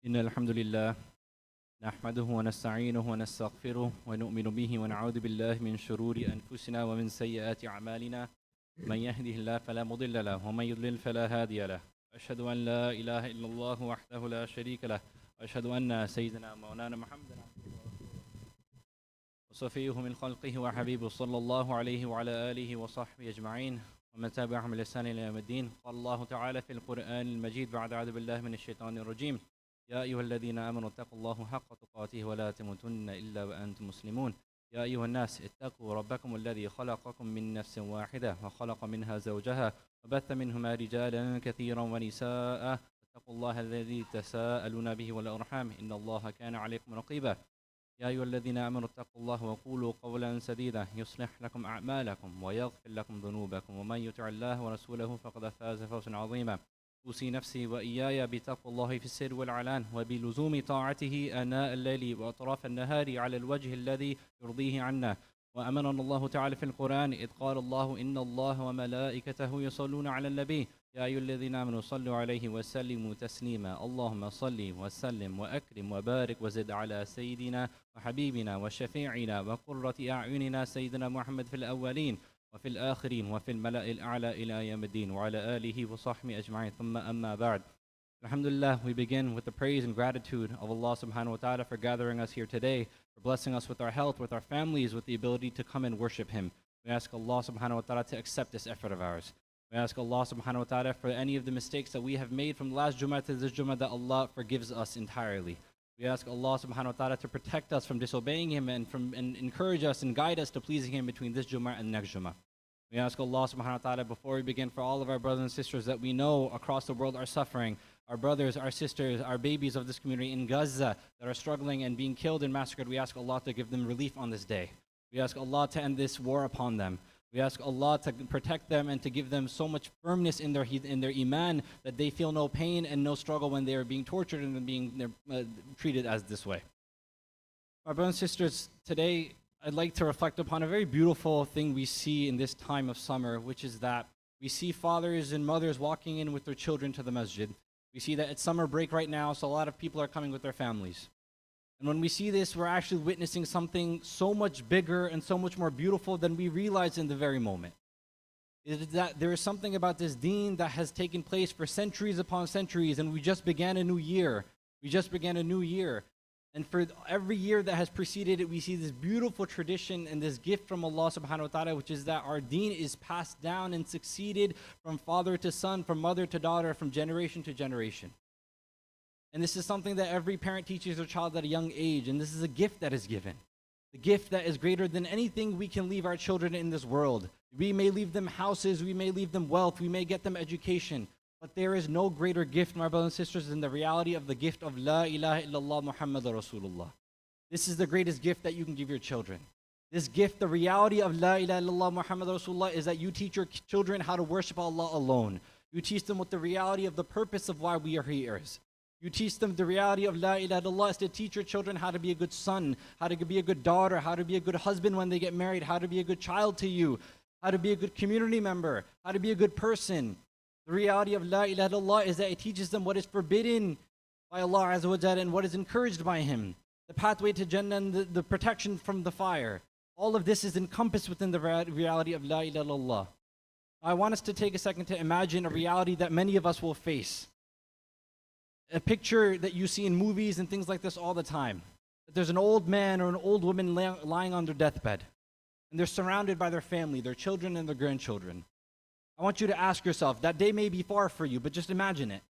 إن الحمد لله نحمده ونستعينه ونستغفره ونؤمن به ونعوذ بالله من شرور أنفسنا ومن سيئات أعمالنا من يهده الله فلا مضل له ومن يضلل فلا هادي له أشهد أن لا إله إلا الله وحده لا شريك له وأشهد أن سيدنا مولانا محمدا وصفيه من خلقه وحبيبه صلى الله عليه وعلى آله وصحبه أجمعين ومن تبعهم بإحسان إلى يوم الدين. قال الله تعالى في القرآن المجيد بعد أعوذ بالله من الشيطان الرجيم: يا أيها الذين آمنوا اتقوا الله حق تقاته ولا تموتن إلا وأنتم مسلمون. يا أيها الناس اتقوا ربكم الذي خلقكم من نفس واحدة وخلق منها زوجها وبث منهما رجالا كثيرا ونساء. اتقوا الله الذي تساءلون به والأرحام إن الله كان عليكم رقيبا. يا أيها الذين آمنوا اتقوا الله وقولوا قولا سديدا يصلح لكم أعمالكم ويغفر لكم ذنوبكم ومن يطع الله ورسوله فقد فاز فوزا عظيما. أوصي نفسي وإياي بتقوى الله في السر والإعلان وبلزوم طاعته آناء الليل وأطراف النهار على الوجه الذي يرضيه عنا. وأمرنا الله تعالى في القرآن إذ قال الله إن الله وملائكته يصلون على النبي يا أيها الذين آمنوا صلوا عليه وسلموا تسليما. اللهم صل وسلم وأكرم وبارك وزد على سيدنا وحبيبنا وشفيعنا وقرة أعيننا سيدنا محمد في الأولين وفي الآخرين وفي الملأ الأعلى إلى يوم الدين وعلى آله وصحبه أجمعين ثم أما بعد. Alhamdulillah, we begin with the praise and gratitude of Allah subhanahu wa ta'ala for gathering us here today, for blessing us with our health, with our families, with the ability to come and worship Him. We ask Allah subhanahu wa ta'ala to accept this effort of ours. We ask Allah subhanahu wa ta'ala for any of the mistakes that we have made from the last Jummah to this Jummah that Allah forgives us entirely. We ask Allah subhanahu wa ta'ala to protect us from disobeying Him and encourage us and guide us to pleasing Him between this Jummah and next Jummah. We ask Allah subhanahu wa ta'ala before we begin for all of our brothers and sisters that we know across the world are suffering, our brothers, our sisters, our babies of this community in Gaza that are struggling and being killed and massacred. We ask Allah to give them relief on this day. We ask Allah to end this war upon them. We ask Allah to protect them and to give them so much firmness in their iman that they feel no pain and no struggle when they are being tortured and being treated as this way. My brothers and sisters, today I'd like to reflect upon a very beautiful thing we see in this time of summer, which is that we see fathers and mothers walking in with their children to the masjid. We see that it's summer break right now, so a lot of people are coming with their families. And when we see this, we're actually witnessing something so much bigger and so much more beautiful than we realize in the very moment. It is that there is something about this deen that has taken place for centuries upon centuries, and we just began a new year. And for every year that has preceded it, we see this beautiful tradition and this gift from Allah subhanahu wa ta'ala, which is that our deen is passed down and succeeded from father to son, from mother to daughter, from generation to generation. And this is something that every parent teaches their child at a young age, and this is a gift that is given. The gift that is greater than anything we can leave our children in this world. We may leave them houses, we may leave them wealth, we may get them education, but there is no greater gift, my brothers and sisters, than the reality of the gift of La ilaha illallah Muhammadur Rasulullah. This is the greatest gift that you can give your children. This gift, the reality of La ilaha illallah Muhammadur Rasulullah, is that you teach your children how to worship Allah alone. You teach them what the reality of the purpose of why we are here is. You teach them the reality of La ilaha illallah is to teach your children how to be a good son, how to be a good daughter, how to be a good husband when they get married, how to be a good child to you, how to be a good community member, how to be a good person. The reality of La ilaha illallah is that it teaches them what is forbidden by Allah Azza wa Jalla and what is encouraged by Him. The pathway to Jannah and the protection from the fire. All of this is encompassed within the reality of La ilaha illallah. I want us to take a second to imagine a reality that many of us will face. A picture that you see in movies and things like this all the time. That there's an old man or an old woman lying on their deathbed. And they're surrounded by their family, their children and their grandchildren. I want you to ask yourself, that day may be far for you, but just imagine it.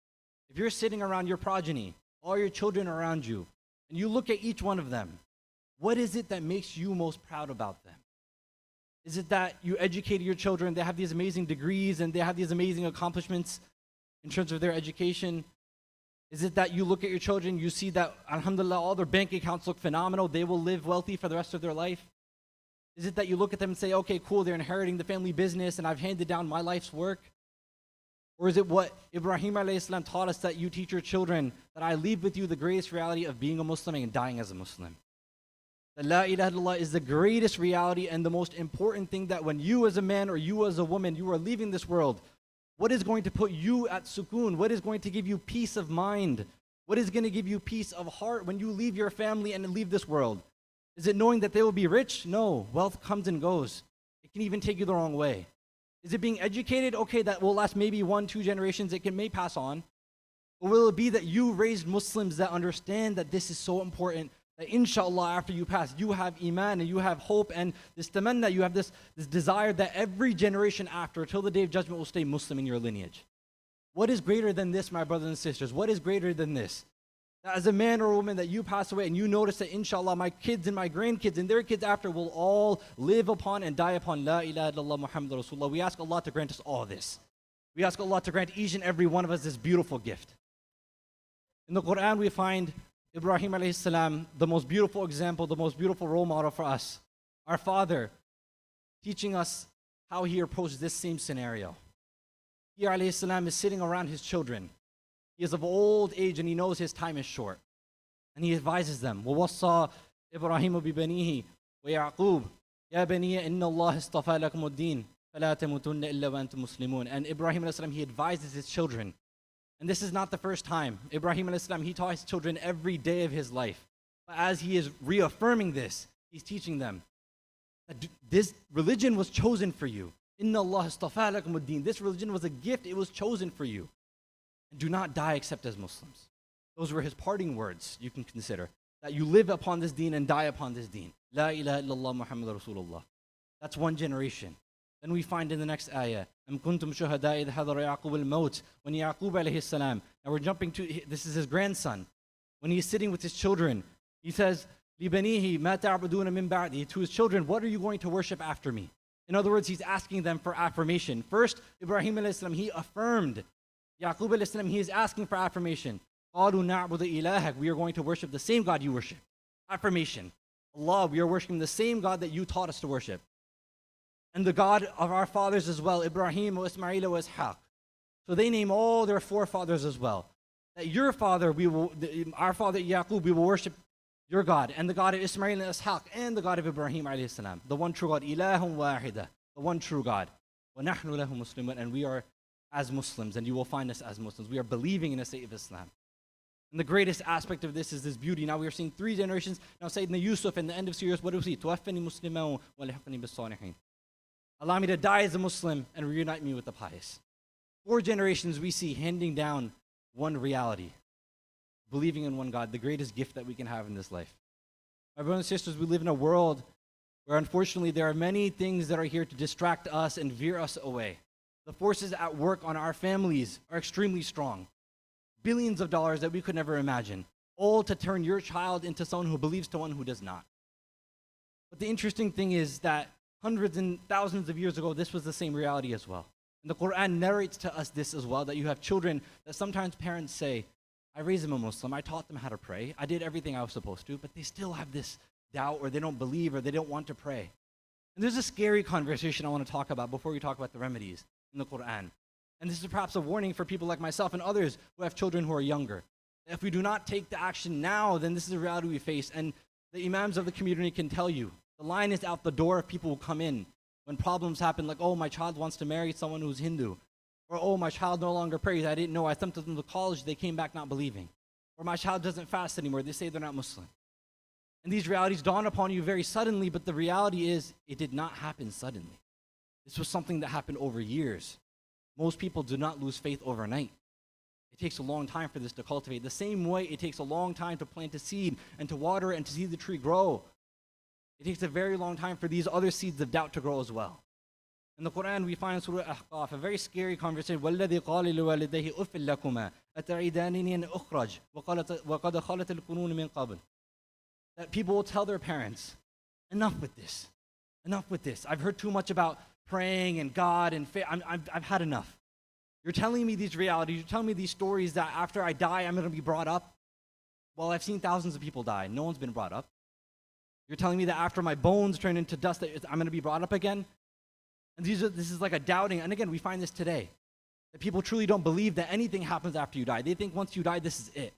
If you're sitting around your progeny, all your children around you, and you look at each one of them, what is it that makes you most proud about them? Is it that you educated your children, they have these amazing degrees, and they have these amazing accomplishments in terms of their education? Is it that you look at your children, you see that, alhamdulillah, all their bank accounts look phenomenal, they will live wealthy for the rest of their life? Is it that you look at them and say, okay, cool, they're inheriting the family business and I've handed down my life's work? Or is it what Ibrahim alayhi salam taught us, that you teach your children, that I leave with you the greatest reality of being a Muslim and dying as a Muslim? That La ilaha illallah is the greatest reality and the most important thing, that when you as a man or you as a woman, you are leaving this world, what is going to put you at sukoon? What is going to give you peace of mind? What is going to give you peace of heart when you leave your family and leave this world? Is it knowing that they will be rich? No. Wealth comes and goes. It can even take you the wrong way. Is it being educated? Okay, that will last maybe 1-2 generations. It may pass on. Or will it be that you raised Muslims that understand that this is so important, that inshallah after you pass, you have iman and you have hope and this tamanna, you have this desire that every generation after, till the day of judgment, will stay Muslim in your lineage. What is greater than this, my brothers and sisters? What is greater than this? That as a man or a woman that you pass away and you notice that inshallah my kids and my grandkids and their kids after will all live upon and die upon La ilaha illallah Muhammad Rasulullah. We ask Allah to grant us all this. We ask Allah to grant each and every one of us this beautiful gift. In the Quran we find Ibrahim alayhi salam, the most beautiful example, the most beautiful role model for us. Our father teaching us how he approached this same scenario. He alayhi salam is sitting around his children. He is of old age and he knows his time is short. And he advises them, وَوَصَّى إِبْرَاهِيمُ بِبَنِيهِ وَيَعْقُوبَ يَا بَنِيَ إِنَّ اللَّهَ اصْطَفَى لَكُمُ الدِّينَ فَلَا تَمُوتُنَّ إِلَّا وَأَنْتُمْ مُسْلِمُونَ. And Ibrahim alayhi salam, he advises his children. And this is not the first time. Ibrahim alayhi salam, he taught his children every day of his life. But as he is reaffirming this, he's teaching them that this religion was chosen for you. Inna Allah istafa lakum ad-din. This religion was a gift. It was chosen for you. And do not die except as Muslims. Those were his parting words, you can consider. That you live upon this deen and die upon this deen. La ilaha illallah Muhammad Rasulullah. That's one generation. Then we find in the next ayah, أَمْ كُنْتُمْ شُهَدَاءِ إِذْ حَضَرَ يَعْقُوبَ الْمَوْتِ. When Yaqub alayhi salam, now we're jumping to, this is his grandson. When he's sitting with his children, he says, لِبَنِيهِ مَا تَعْبُدُونَ مِن بَعْدِي. To his children, what are you going to worship after me? In other words, he's asking them for affirmation. First, Ibrahim alayhi salam, he affirmed. Yaqub alayhi salam, he is asking for affirmation. قَالُوا نَعْبُدُ إِلَهَكَ. We are going to worship the same God you worship. Affirmation. Allah, we are worshiping the same God that you taught us to worship. And the God of our fathers as well, Ibrahim, Ismail, Ishaq. So they name all their forefathers as well. That your father, our father Yaqub, we will worship your God, and the God of Ismail and Ishaq, and the God of Ibrahim alayhi salam. The one true God, ilahun wahida, the one true God. وَنَحْنُ لَهُ مُسْلِمُونَ. And we are as Muslims, and you will find us as Muslims. We are believing in a state of Islam. And the greatest aspect of this is this beauty. Now we are seeing 3 generations. Now Sayyidina Yusuf in the end of Surah, what do we see? تُوَفَّنِي مُسْلِمًا وَلِحَقْنِي بِالصَّالِحِينَ. Allow me to die as a Muslim and reunite me with the pious. 4 generations we see handing down one reality. Believing in one God, the greatest gift that we can have in this life. My brothers and sisters, we live in a world where unfortunately there are many things that are here to distract us and veer us away. The forces at work on our families are extremely strong. Billions of dollars that we could never imagine. All to turn your child into someone who believes to one who does not. But the interesting thing is that hundreds and thousands of years ago, this was the same reality as well. And the Quran narrates to us this as well, that you have children that sometimes parents say, I raised them a Muslim, I taught them how to pray, I did everything I was supposed to, but they still have this doubt, or they don't believe, or they don't want to pray. And there's a scary conversation I want to talk about before we talk about the remedies in the Quran. And this is perhaps a warning for people like myself and others who have children who are younger. If we do not take the action now, then this is the reality we face. And the imams of the community can tell you, the line is out the door of people who come in when problems happen, like, oh, my child wants to marry someone who's Hindu. Or, oh, my child no longer prays, I didn't know, I sent them to college, they came back not believing. Or my child doesn't fast anymore, they say they're not Muslim. And these realities dawn upon you very suddenly, but the reality is, it did not happen suddenly. This was something that happened over years. Most people do not lose faith overnight. It takes a long time for this to cultivate. The same way it takes a long time to plant a seed and to water it and to see the tree grow. It takes a very long time for these other seeds of doubt to grow as well. In the Quran, we find Surah Ahqaf, a very scary conversation. وَالَّذِي قَالِ لِوَالِدَيْهِ أُفٍّ لَكُمَا أَتَعِدَانِنِي أَنْ أُخْرَجْ وَقَدْ خَلَتِ الْقُرُونُ مِنْ قَبْلِ. That people will tell their parents, enough with this. Enough with this. I've heard too much about praying and God and faith. I've had enough. You're telling me these realities. You're telling me these stories that after I die, I'm going to be brought up. Well, I've seen thousands of people die. No one's been brought up. You're telling me that after my bones turn into dust, that I'm going to be brought up again? And this is like a doubting. And again, we find this today. That people truly don't believe that anything happens after you die. They think once you die, this is it.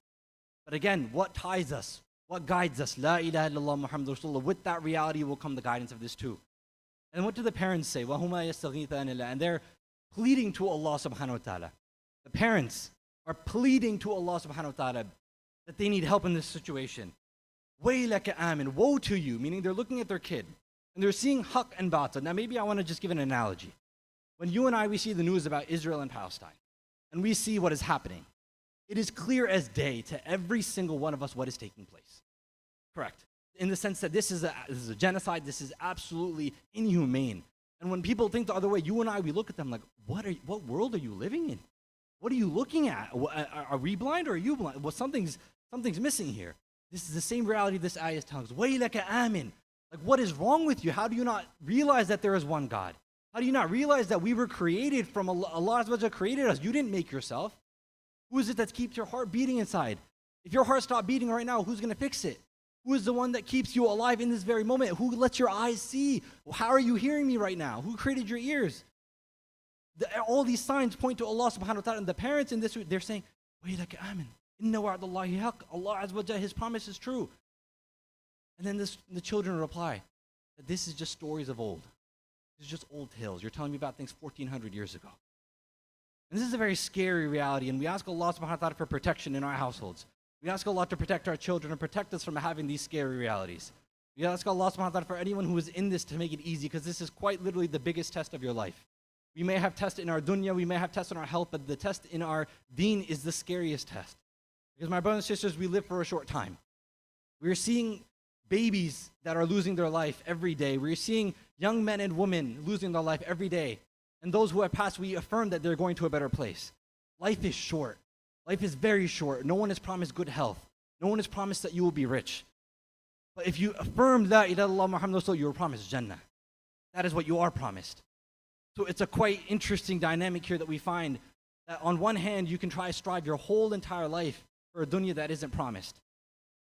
But again, what ties us? What guides us? La ilaha illallah Muhammad Rasulullah. With that reality will come the guidance of this too. And what do the parents say? وَهُمَا يَسْتَغِيثَانِ اللَّهِ. And they're pleading to Allah subhanahu wa ta'ala. The parents are pleading to Allah subhanahu wa ta'ala. that they need help in this situation. Waylaka amin, woe to you, meaning they're looking at their kid and they're seeing haq and batil. Now maybe I want to just give an analogy. When you and I, we see the news about Israel and Palestine, and we see what is happening, it is clear as day to every single one of us what is taking place. Correct. In the sense that this is a genocide, this is absolutely inhumane. And when people think the other way, you and I, we look at them like, what world are you living in? What are you looking at? Are we blind or are you blind? Well, something's missing here. This is the same reality this ayah is telling us. Waylaka amin. Like, what is wrong with you? How do you not realize that there is one God? How do you not realize that we were created from Allah? Allah created us. You didn't make yourself. Who is it that keeps your heart beating inside? If your heart stopped beating right now, who's going to fix it? Who is the one that keeps you alive in this very moment? Who lets your eyes see? How are you hearing me right now? Who created your ears? All these signs point to Allah subhanahu wa ta'ala. And the parents in this, they're saying, Waylaka amin. Inna wa'adallahi haq. Allah azza wa jalla, His promise is true. And then the children reply that this is just stories of old. This is just old tales. You're telling me about things 1,400 years ago. And this is a very scary reality. And we ask Allah subhanahu wa ta'ala for protection in our households. We ask Allah to protect our children and protect us from having these scary realities. We ask Allah subhanahu wa ta'ala for anyone who is in this to make it easy, because this is quite literally the biggest test of your life. We may have tests in our dunya, we may have tests in our health, but the test in our deen is the scariest test. Because my brothers and sisters, we live for a short time. We're seeing babies that are losing their life every day. We're seeing young men and women losing their life every day. And those who have passed, we affirm that they're going to a better place. Life is short. Life is very short. No one is promised good health. No one is promised that you will be rich. But if you affirm La ilaha illallah Muhammad Rasul, you are promised Jannah. That is what you are promised. So it's a quite interesting dynamic here that we find, that on one hand, you can try to strive your whole entire life for a dunya that isn't promised.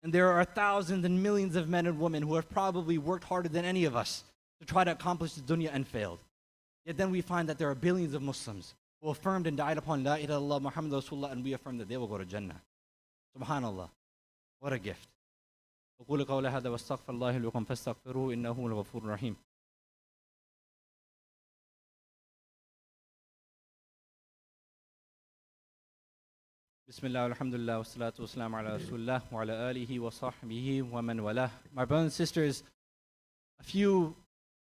And there are thousands and millions of men and women who have probably worked harder than any of us to try to accomplish the dunya and failed. Yet then we find that there are billions of Muslims who affirmed and died upon La ilaha illallah Muhammad Rasulullah, and we affirm that they will go to Jannah. Subhanallah. What a gift. أقول قولي هذا واستغفر الله لي ولكم فاستغفروه إنه هو الغفور الرحيم. Bismillah, alhamdulillah, wa salatu wa salam ala rasulullah wa ala alihi wa sahbihi wa man walah. My brothers and sisters, a few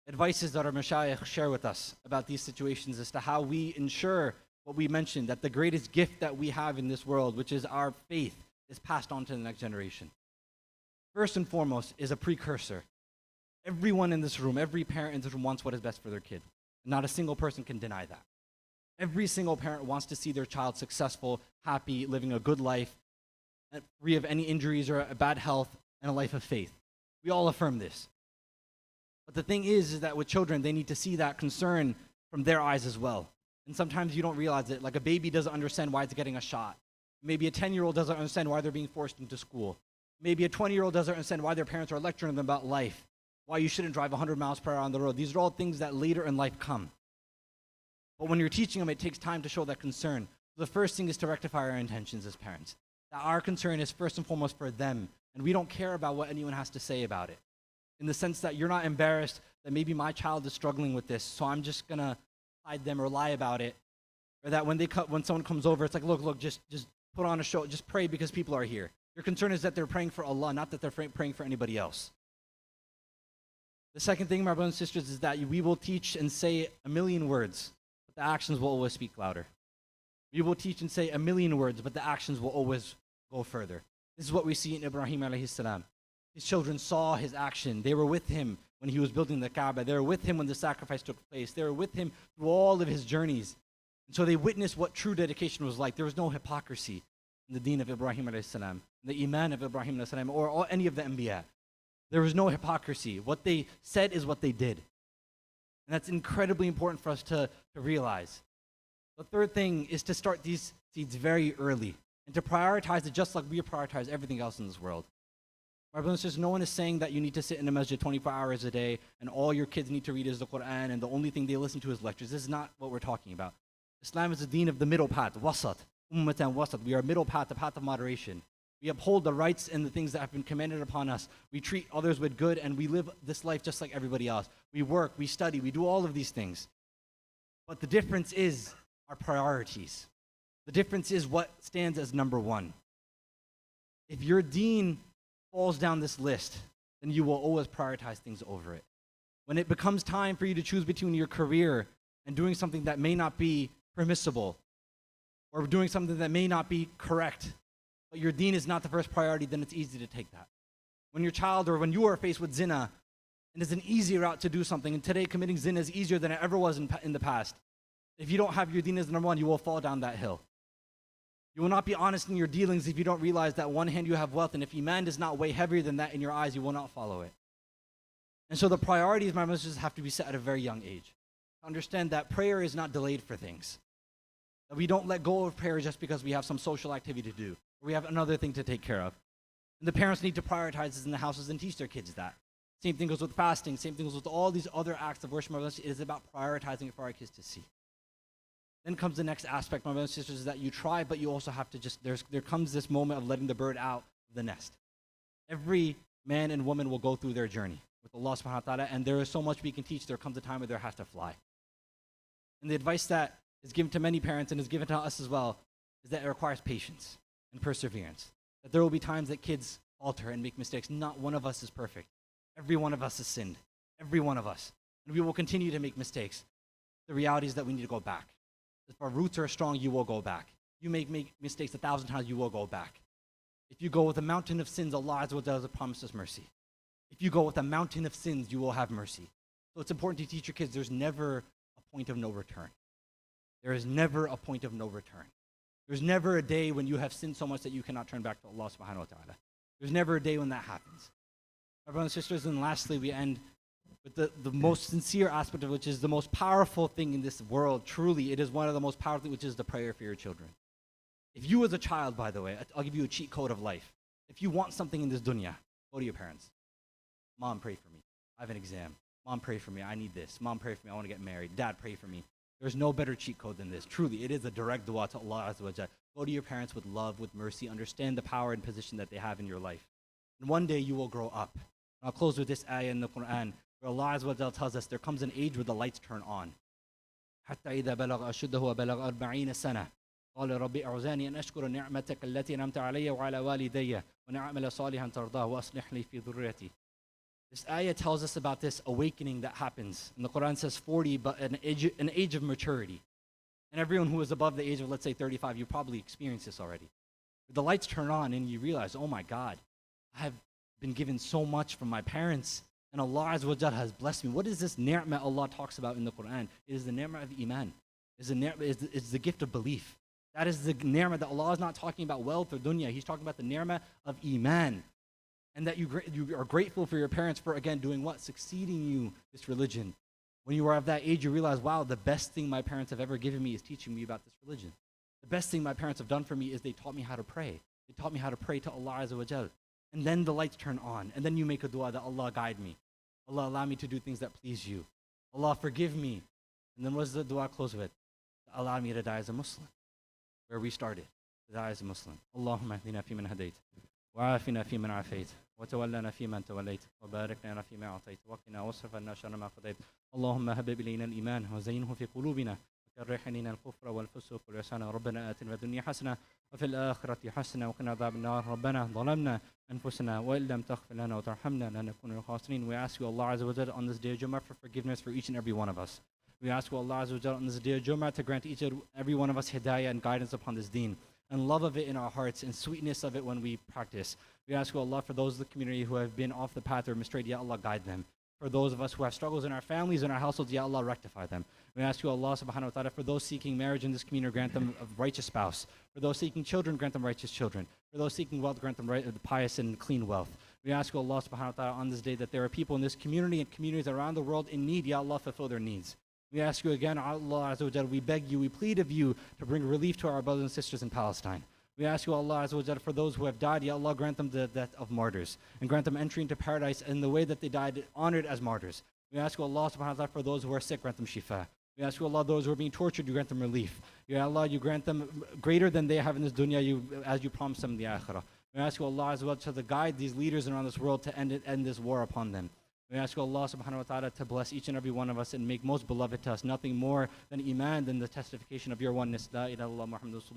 advices that our mashayikh share with us about these situations as to how we ensure what we mentioned, that the greatest gift that we have in this world, which is our faith, is passed on to the next generation. First and foremost is a precursor. Everyone in this room, every parent in this room wants what is best for their kid. Not a single person can deny that. Every single parent wants to see their child successful, happy, living a good life, free of any injuries or bad health, and a life of faith. We all affirm this. But the thing is that with children, they need to see that concern from their eyes as well. And sometimes you don't realize it. Like a baby doesn't understand why it's getting a shot. Maybe a 10-year-old doesn't understand why they're being forced into school. Maybe a 20-year-old doesn't understand why their parents are lecturing them about life, why you shouldn't drive 100 miles per hour on the road. These are all things that later in life come. But when you're teaching them, it takes time to show that concern. The first thing is to rectify our intentions as parents. That our concern is first and foremost for them, and we don't care about what anyone has to say about it. In the sense that you're not embarrassed that maybe my child is struggling with this, so I'm just gonna hide them or lie about it. Or that when someone comes over, it's like, look, just put on a show, just pray because people are here. Your concern is that they're praying for Allah, not that they're praying for anybody else. The second thing, my brothers and sisters, is that we will teach and say a million words, the actions will always speak louder. We will teach and say a million words, but the actions will always go further. This is what we see in Ibrahim alayhi salam. His children saw his action. They were with him when he was building the Kaaba. They were with him when the sacrifice took place. They were with him through all of his journeys. And so they witnessed what true dedication was like. There was no hypocrisy in the deen of Ibrahim alayhi salam, the iman of Ibrahim alayhi salam, or any of the anbiya. There was no hypocrisy. What they said is what they did. And that's incredibly important for us to realize. The third thing is to start these seeds very early and to prioritize it just like we prioritize everything else in this world. My brothers and sisters, no one is saying that you need to sit in a masjid 24 hours a day and all your kids need to read is the Quran and the only thing they listen to is lectures. This is not what we're talking about. Islam is the deen of the middle path, wasat, ummatan wasat. We are middle path, the path of moderation. We uphold the rights and the things that have been commanded upon us. We treat others with good, and we live this life just like everybody else. We work, we study, we do all of these things. But the difference is our priorities. The difference is what stands as number one. If your deen falls down this list, then you will always prioritize things over it. When it becomes time for you to choose between your career and doing something that may not be permissible, or doing something that may not be correct, but your deen is not the first priority, then it's easy to take that. When your child or when you are faced with zina, and it's an easy route to do something, and today committing zina is easier than it ever was in the past, if you don't have your deen as number one, you will fall down that hill. You will not be honest in your dealings if you don't realize that on one hand you have wealth, and if iman does not weigh heavier than that in your eyes, you will not follow it. And so the priorities, my brothers, have to be set at a very young age. Understand that prayer is not delayed for things. That we don't let go of prayer just because we have some social activity to do, or we have another thing to take care of. And the parents need to prioritize this in the houses and teach their kids that. Same thing goes with fasting, same thing goes with all these other acts of worship. My brothers, it is about prioritizing it for our kids to see. Then comes the next aspect, my brothers and sisters, is that you try, but you also have to there comes this moment of letting the bird out of the nest. Every man and woman will go through their journey with Allah subhanahu wa ta'ala, and there is so much we can teach. There comes a time where there has to fly. And the advice that is given to many parents and is given to us as well is that it requires patience and perseverance. That there will be times that kids falter and make mistakes. Not one of us is perfect. Every one of us has sinned. Every one of us. And we will continue to make mistakes. The reality is that we need to go back. If our roots are strong, you will go back. You make mistakes 1,000 times, you will go back. If you go with a mountain of sins, Allah Azza wa Jalla promises mercy. If you go with a mountain of sins, you will have mercy. So it's important to teach your kids there's never a point of no return. There is never a point of no return. There's never a day when you have sinned so much that you cannot turn back to Allah subhanahu wa ta'ala. There's never a day when that happens. My brothers and sisters, and lastly, we end with the most sincere aspect of which is the most powerful thing in this world. Truly, it is one of the most powerful things, which is the prayer for your children. If you as a child, by the way, I'll give you a cheat code of life. If you want something in this dunya, go to your parents. Mom, pray for me. I have an exam. Mom, pray for me. I need this. Mom, pray for me. I want to get married. Dad, pray for me. There's no better cheat code than this. Truly, it is a direct dua to Allah Azza wa Jalla. Go to your parents with love, with mercy. Understand the power and position that they have in your life. And one day you will grow up. And I'll close with this ayah in the Quran, where Allah Azza wa Jalla tells us there comes an age where the lights turn on. حتى إذا بلغ أشده وبلغ 40 سنة قال ربي أعوذني أن أشكر نعمتك التي أنعمت علي وعلى والدي ونعمل صالحا ترضاه وأصلح لي في ذريتي. This ayah tells us about this awakening that happens. And the Quran says 40, but an age of maturity. And everyone who is above the age of, let's say, 35, you probably experienced this already. The lights turn on and you realize, oh my God, I have been given so much from my parents. And Allah Azza wa Jalla has blessed me. What is this ni'mah Allah talks about in the Quran? It is the ni'mah of iman. It's the gift of belief. That is the ni'mah that Allah is not talking about wealth or dunya. He's talking about the ni'mah of iman. And that you are grateful for your parents for, again, doing what? Succeeding you this religion. When you are of that age, you realize, wow, the best thing my parents have ever given me is teaching me about this religion. The best thing my parents have done for me is they taught me how to pray. They taught me how to pray to Allah Azza wa Jal. And then the lights turn on. And then you make a dua that Allah guide me. Allah allow me to do things that please you. Allah forgive me. And then what does the dua close with? Allow me to die as a Muslim. Where we started, to die as a Muslim. Allahumma ahdina fi man hadayt. وعافنا فيمن عافيت وتولنا فيمن توليت وبارك لنا فيما أعطيت وقنا واصرف عنا شر ما قضيت اللهم هبب إلينا الإيمان وزينه في قلوبنا وكره إلينا الكفر والفسوق والعصيان ربنا آتنا في الدنيا حسنة وفي الآخرة حسنة وقنا عذاب النار ربنا ظلمنا أنفسنا وإن لم تغفر لنا وترحمنا لنكون من الخاسرين. We ask you, Allah Azza wa Jalla, on this day of Jummah for forgiveness for each and every one of us. We ask you, Allah Azza wa Jalla, on this day of Jummah to grant each and every one of us hidayah and guidance upon this deen, and love of it in our hearts, and sweetness of it when we practice. We ask you, Allah, for those of the community who have been off the path or mistrayed, Ya Allah, guide them. For those of us who have struggles in our families and our households, Ya Allah, rectify them. We ask you, Allah subhanahu wa ta'ala, for those seeking marriage in this community, grant them a righteous spouse. For those seeking children, grant them righteous children. For those seeking wealth, grant them pious and clean wealth. We ask you, Allah subhanahu wa ta'ala, on this day that there are people in this community and communities around the world in need, Ya Allah, fulfill their needs. We ask you again, Allah Azza wa Jalla, we beg you, we plead of you to bring relief to our brothers and sisters in Palestine. We ask you, Allah Azza wa Jalla, for those who have died, Ya Allah, grant them the death of martyrs, and grant them entry into paradise in the way that they died, honored as martyrs. We ask you, Allah subhanahu wa ta'ala, for those who are sick, grant them shifa. We ask you, Allah, those who are being tortured, you grant them relief. Ya Allah, you grant them greater than they have in this dunya, as you promised them in the akhirah. We ask you, Allah Azza wa Jalla, to guide these leaders around this world to end this war upon them. We ask you, Allah subhanahu wa ta'ala, to bless each and every one of us and make most beloved to us nothing more than iman, than the testification of your oneness. La ilaha illallah Muhammadur Rasulullah.